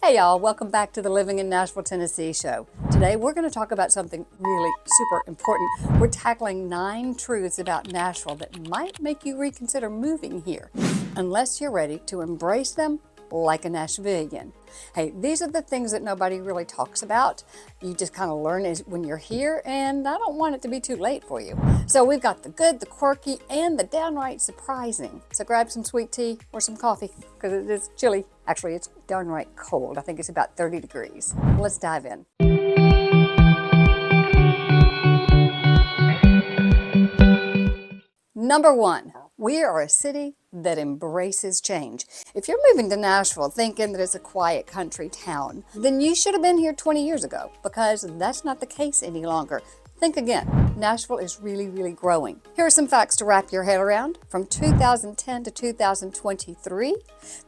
Hey y'all, welcome back to the Living in Nashville, Tennessee show. Today we're going to talk about something really super important. We're tackling 9 truths about Nashville that might make you reconsider moving here, unless you're ready to embrace them like a Nashvillian. Hey, these are the things that nobody really talks about. You just kind of learn when you're here, and I don't want it to be too late for you. So we've got the good, the quirky, and the downright surprising. So grab some sweet tea or some coffee, because it is chilly. Actually, it's downright cold. I think it's about 30 degrees. Let's dive in. Number 1, we are a city that embraces change. If you're moving to Nashville thinking that it's a quiet country town, then you should have been here 20 years ago, because that's not the case any longer. Think again. Nashville is really growing. Here are some facts to wrap your head around. From 2010 to 2023,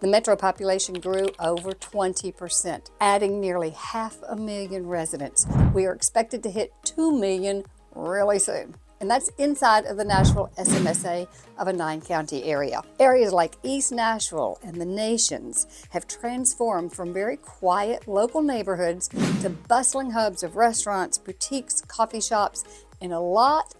the metro population grew over 20%, adding nearly 500,000 residents. We are expected to hit 2 million really soon. And that's inside of the Nashville SMSA of a 9-county area. Areas like East Nashville and the Nations have transformed from very quiet local neighborhoods to bustling hubs of restaurants, boutiques, coffee shops, and a lot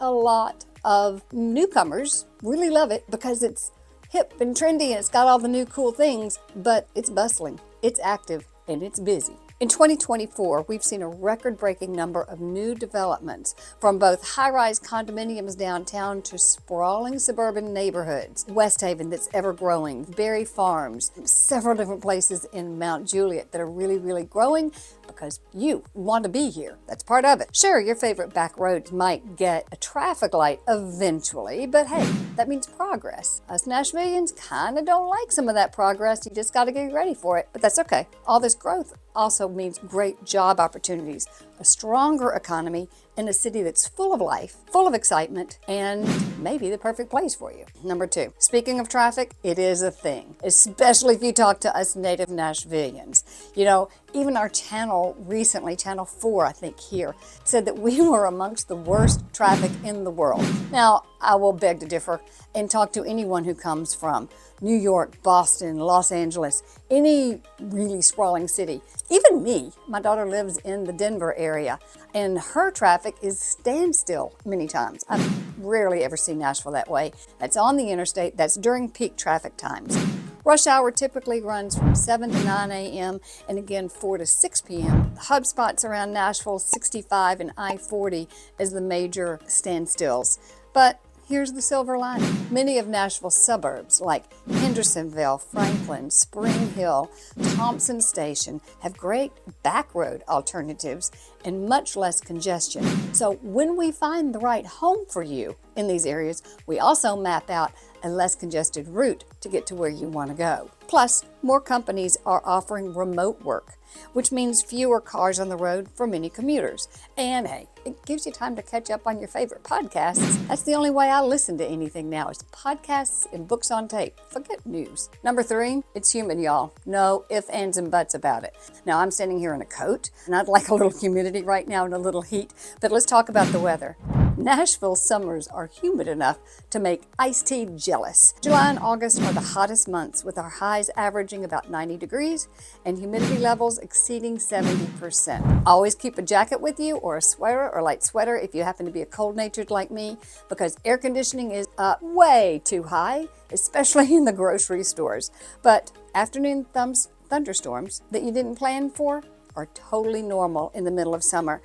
of newcomers really love it because it's hip and trendy and it's got all the new cool things, but it's bustling, it's active, and it's busy. In 2024, we've seen a record-breaking number of new developments, from both high-rise condominiums downtown to sprawling suburban neighborhoods. West Haven, that's ever-growing, Berry Farms, several different places in Mount Juliet that are really growing because you want to be here. That's part of it. Sure, your favorite back roads might get a traffic light eventually, but hey, that means progress. Us Nashvillians kind of don't like some of that progress. You just got to get ready for it, but that's okay. All this growth also means great job opportunities, a stronger economy, and a city that's full of life, full of excitement, and maybe the perfect place for you. Number 2, speaking of traffic, it is a thing, especially if you talk to us native Nashvillians. You know, even our channel recently, Channel 4, I think here, said that we were amongst the worst traffic in the world. Now, I will beg to differ and talk to anyone who comes from New York, Boston, Los Angeles, any really sprawling city. Even me, my daughter lives in the Denver area, and her traffic is standstill many times. I've rarely ever seen Nashville that way. That's on the interstate, that's during peak traffic times. Rush hour typically runs from 7 to 9 a.m. and again 4 to 6 p.m. The hub spots around Nashville, 65 and I-40 as the major standstills. But here's the silver lining. Many of Nashville's suburbs like Hendersonville, Franklin, Spring Hill, Thompson Station have great back road alternatives and much less congestion. So when we find the right home for you in these areas, we also map out a less congested route to get to where you want to go. Plus, more companies are offering remote work, which means fewer cars on the road for many commuters. And hey, it gives you time to catch up on your favorite podcasts. That's the only way I listen to anything now, is podcasts and books on tape. Forget news. Number 3, it's humid, y'all. No ifs, ands, and buts about it. Now, I'm standing here in a coat, and I'd like a little humidity right now and a little heat, but let's talk about the weather. Nashville's summers are humid enough to make iced tea jealous. July and August are the hottest months, with our highs averaging about 90 degrees and humidity levels exceeding 70%. Always keep a jacket with you, or a sweater or light sweater if you happen to be a cold-natured like me, because air conditioning is up way too high, especially in the grocery stores. But afternoon thunderstorms that you didn't plan for are totally normal in the middle of summer.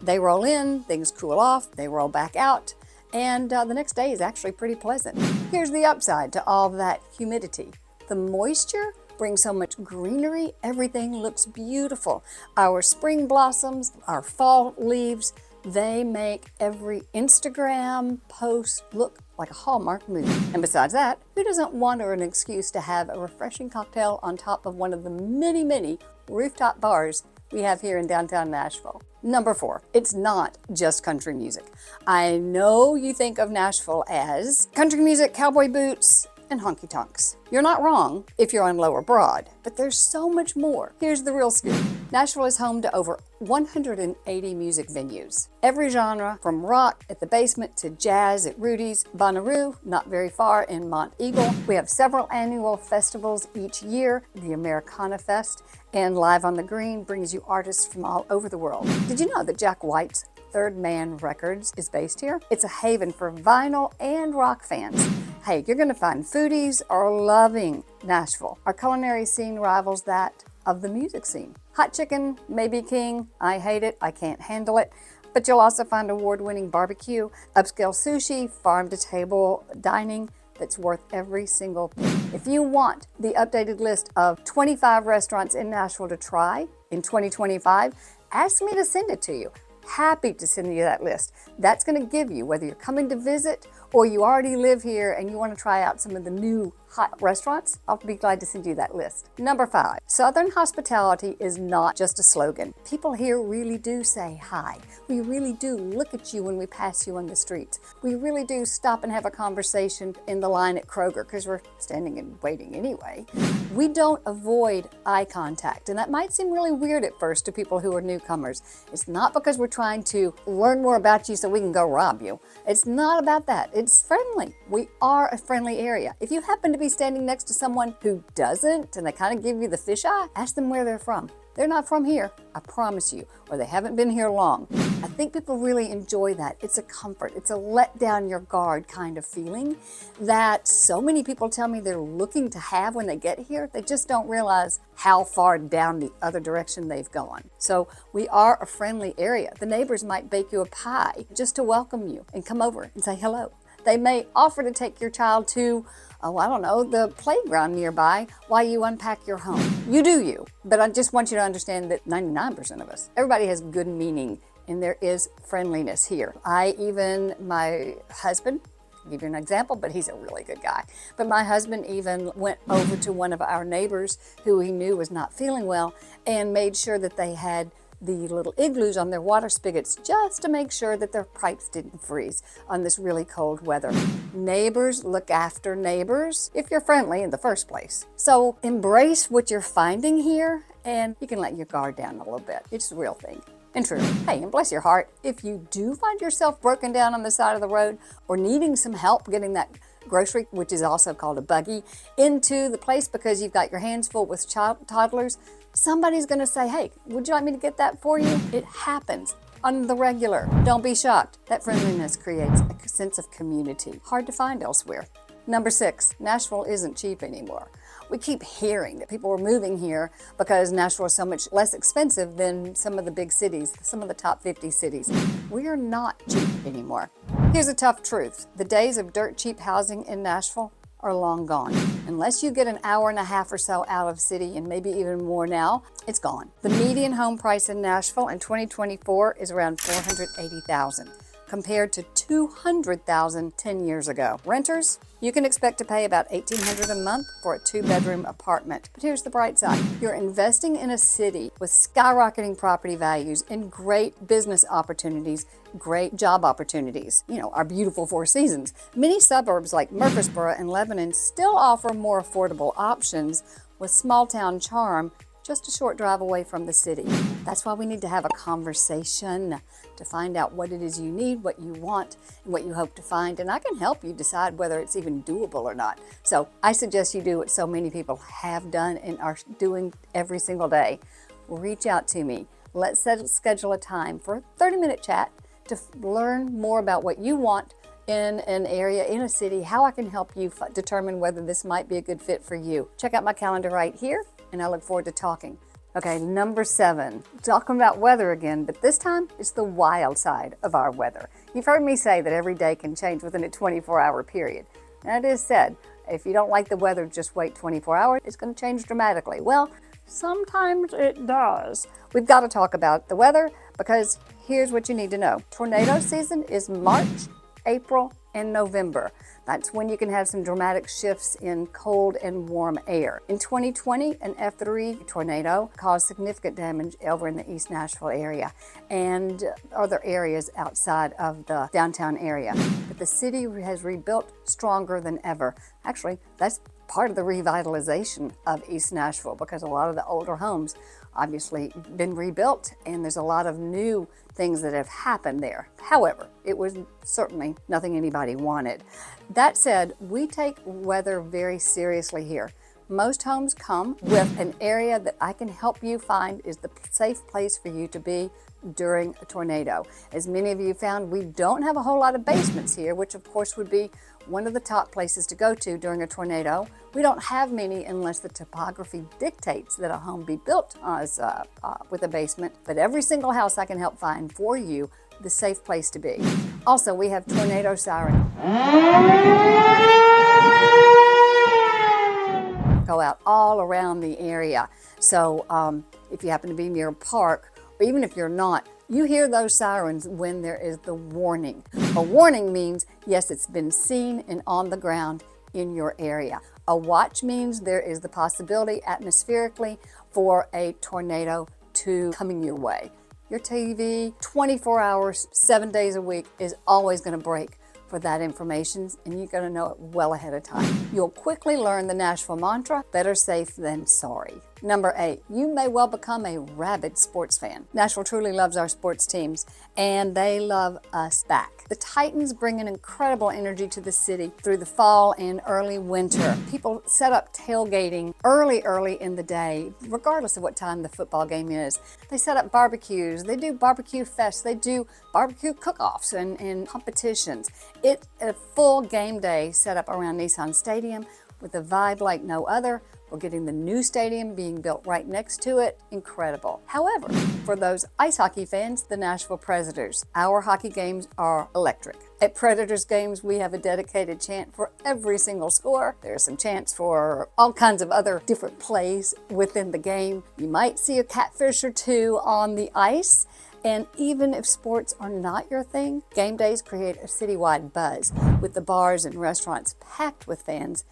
They roll in, things cool off, they roll back out, and the next day is actually pretty pleasant. Here's the upside to all that humidity. The moisture brings so much greenery, everything looks beautiful. Our spring blossoms, our fall leaves, they make every Instagram post look like a Hallmark movie. And besides that, who doesn't want an excuse to have a refreshing cocktail on top of one of the many rooftop bars we have here in downtown Nashville? Number 4, it's not just country music. I know you think of Nashville as country music, cowboy boots, and honky tonks. You're not wrong if you're on Lower Broad, but there's so much more. Here's the real scoop. Nashville is home to over 180 music venues. Every genre, from rock at the Basement to jazz at Rudy's, Bonnaroo, not very far in Mont Eagle. We have several annual festivals each year, the Americana Fest, and Live on the Green brings you artists from all over the world. Did you know that Jack White's Third Man Records is based here? It's a haven for vinyl and rock fans. Hey, you're gonna find foodies are loving Nashville. Our culinary scene rivals that of the music scene. Hot chicken may be king. I hate it, I can't handle it. But you'll also find award-winning barbecue, upscale sushi, farm-to-table dining that's worth every single penny. If you want the updated list of 25 restaurants in Nashville to try in 2025, ask me to send it to you. Happy to send you that list. That's going to give you, whether you're coming to visit or you already live here and you want to try out some of the new hot restaurants, I'll be glad to send you that list. Number 5, Southern hospitality is not just a slogan. People here really do say hi. We really do look at you when we pass you on the streets. We really do stop and have a conversation in the line at Kroger because we're standing and waiting anyway. We don't avoid eye contact, and that might seem really weird at first to people who are newcomers. It's not because we're trying to learn more about you so we can go rob you. It's not about that. It's friendly. We are a friendly area. If you happen to be standing next to someone who doesn't and they kind of give you the fisheye, ask them where they're from. They're not from here, I promise you, or they haven't been here long. I think people really enjoy that. It's a comfort. It's a let down your guard kind of feeling that so many people tell me they're looking to have when they get here. They just don't realize how far down the other direction they've gone. So we are a friendly area. The neighbors might bake you a pie just to welcome you and come over and say hello. They may offer to take your child to, the playground nearby while you unpack your home. You do you, but I just want you to understand that 99% of us, everybody has good meaning and there is friendliness here. My husband, I'll give you an example, but he's a really good guy. But my husband even went over to one of our neighbors who he knew was not feeling well and made sure that they had the little igloos on their water spigots just to make sure that their pipes didn't freeze on this really cold weather. Neighbors look after neighbors if you're friendly in the first place. So embrace what you're finding here and you can let your guard down a little bit. It's the real thing. And true. Hey, and bless your heart, if you do find yourself broken down on the side of the road or needing some help getting that grocery, which is also called a buggy, into the place because you've got your hands full with toddlers, somebody's going to say, hey, would you like me to get that for you? It happens on the regular. Don't be shocked. That friendliness creates a sense of community. Hard to find elsewhere. Number 6, Nashville isn't cheap anymore. We keep hearing that people are moving here because Nashville is so much less expensive than some of the big cities, some of the top 50 cities. We are not cheap anymore. Here's a tough truth. The days of dirt cheap housing in Nashville are long gone. Unless you get an hour and a half or so out of city, and maybe even more now, it's gone. The median home price in Nashville in 2024 is around $480,000. compared to $200,000 10 years ago. Renters, you can expect to pay about $1,800 a month for a 2-bedroom apartment. But here's the bright side. You're investing in a city with skyrocketing property values and great business opportunities, great job opportunities. Our beautiful Four Seasons. Many suburbs like Murfreesboro and Lebanon still offer more affordable options with small town charm just a short drive away from the city. That's why we need to have a conversation to find out what it is you need, what you want, and what you hope to find. And I can help you decide whether it's even doable or not. So I suggest you do what so many people have done and are doing every single day. Reach out to me. Let's schedule a time for a 30-minute chat to learn more about what you want in an area, in a city, how I can help you determine whether this might be a good fit for you. Check out my calendar right here, and I look forward to talking. Okay, number 7, talking about weather again, but this time it's the wild side of our weather. You've heard me say that every day can change within a 24-hour period. That is said, if you don't like the weather, just wait 24 hours, it's going to change dramatically. Well, sometimes it does. We've got to talk about the weather because here's what you need to know. Tornado season is March, April, and November. That's when you can have some dramatic shifts in cold and warm air. In 2020, an F3 tornado caused significant damage over in the East Nashville area and other areas outside of the downtown area. But the city has rebuilt stronger than ever. Actually, that's part of the revitalization of East Nashville, because a lot of the older homes obviously been rebuilt and there's a lot of new things that have happened there. However, it was certainly nothing anybody wanted. That said, we take weather very seriously here. Most homes come with an area that I can help you find is the safe place for you to be during a tornado. As many of you found, we don't have a whole lot of basements here, which of course would be one of the top places to go to during a tornado. We don't have many unless the topography dictates that a home be built with a basement, but every single house I can help find for you the safe place to be. Also, we have tornado sirens go out all around the area. So if you happen to be near a park, or even if you're not, you hear those sirens when there is the warning. A warning means, yes, it's been seen and on the ground in your area. A watch means there is the possibility atmospherically for a tornado to coming your way. Your TV, 24 hours, 7 days a week, is always going to break for that information, and you're going to know it well ahead of time. You'll quickly learn the Nashville mantra, better safe than sorry. Number 8, you may well become a rabid sports fan. Nashville truly loves our sports teams, and they love us back. The Titans bring an incredible energy to the city through the fall and early winter. People set up tailgating early in the day, regardless of what time the football game is. They set up barbecues, they do barbecue fests, they do barbecue cook-offs and competitions. It's a full game day set up around Nissan Stadium with a vibe like no other. We're getting the new stadium being built right next to it. Incredible. However, for those ice hockey fans, the Nashville Predators, our hockey games are electric. At Predators games, we have a dedicated chant for every single score. There's some chants for all kinds of other different plays within the game. You might see a catfish or two on the ice. And even if sports are not your thing, game days create a citywide buzz with the bars and restaurants packed with fans,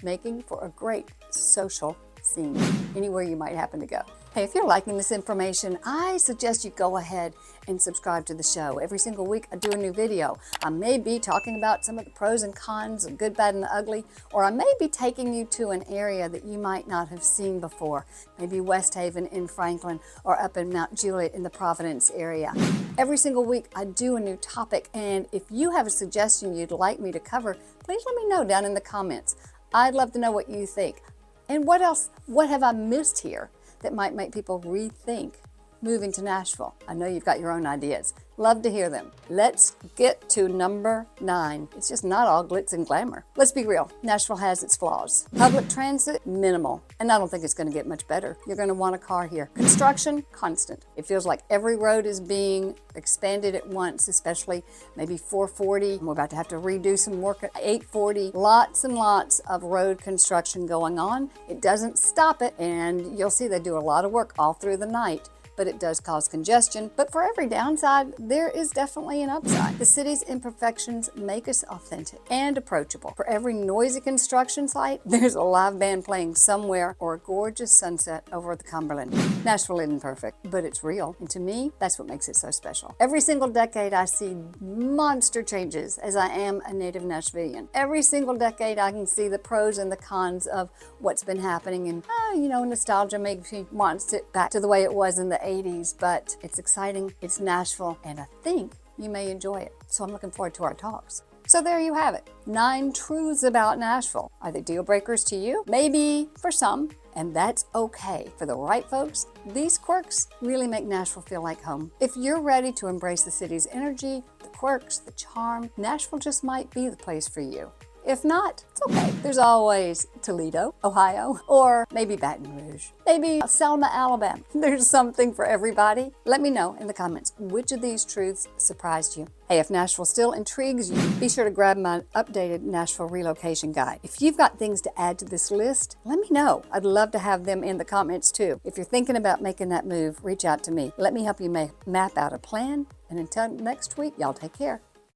making for a great social scene anywhere you might happen to go. Hey, if you're liking this information, I suggest you go ahead and subscribe to the show. Every single week I do a new video. I may be talking about some of the pros and cons, the good, bad, and the ugly, or I may be taking you to an area that you might not have seen before, maybe West Haven in Franklin or up in Mount Juliet in the Providence area. Every single week I do a new topic, and if you have a suggestion you'd like me to cover, please let me know down in the comments. I'd love to know what you think. And what else, what have I missed here that might make people rethink moving to Nashville? I know you've got your own ideas. Love to hear them. Let's get to number 9. It's just not all glitz and glamour. Let's be real. Nashville has its flaws. Public transit, minimal. And I don't think it's going to get much better. You're going to want a car here. Construction, constant. It feels like every road is being expanded at once, especially maybe 440. We're about to have to redo some work at 840. Lots and lots of road construction going on. It doesn't stop it, and you'll see they do a lot of work all through the night. But it does cause congestion. But for every downside, there is definitely an upside. The city's imperfections make us authentic and approachable. For every noisy construction site, there's a live band playing somewhere or a gorgeous sunset over the Cumberland. Nashville isn't perfect, but it's real. And to me, that's what makes it so special. Every single decade, I see monster changes as I am a native Nashvillian. Every single decade, I can see the pros and the cons of what's been happening. And, nostalgia makes me want to sit back to the way it was in the 80s, but it's exciting, it's Nashville, and I think you may enjoy it. So I'm looking forward to our talks. So there you have it. 9 truths about Nashville. Are they deal breakers to you? Maybe for some, and that's okay. For the right folks, these quirks really make Nashville feel like home. If you're ready to embrace the city's energy, the quirks, the charm, Nashville just might be the place for you. If not, it's okay. There's always Toledo, Ohio, or maybe Baton Rouge, maybe Selma, Alabama. There's something for everybody. Let me know in the comments which of these truths surprised you. Hey, if Nashville still intrigues you, be sure to grab my updated Nashville relocation guide. If you've got things to add to this list, let me know. I'd love to have them in the comments too. If you're thinking about making that move, reach out to me. Let me help you map out a plan. And until next week, y'all take care.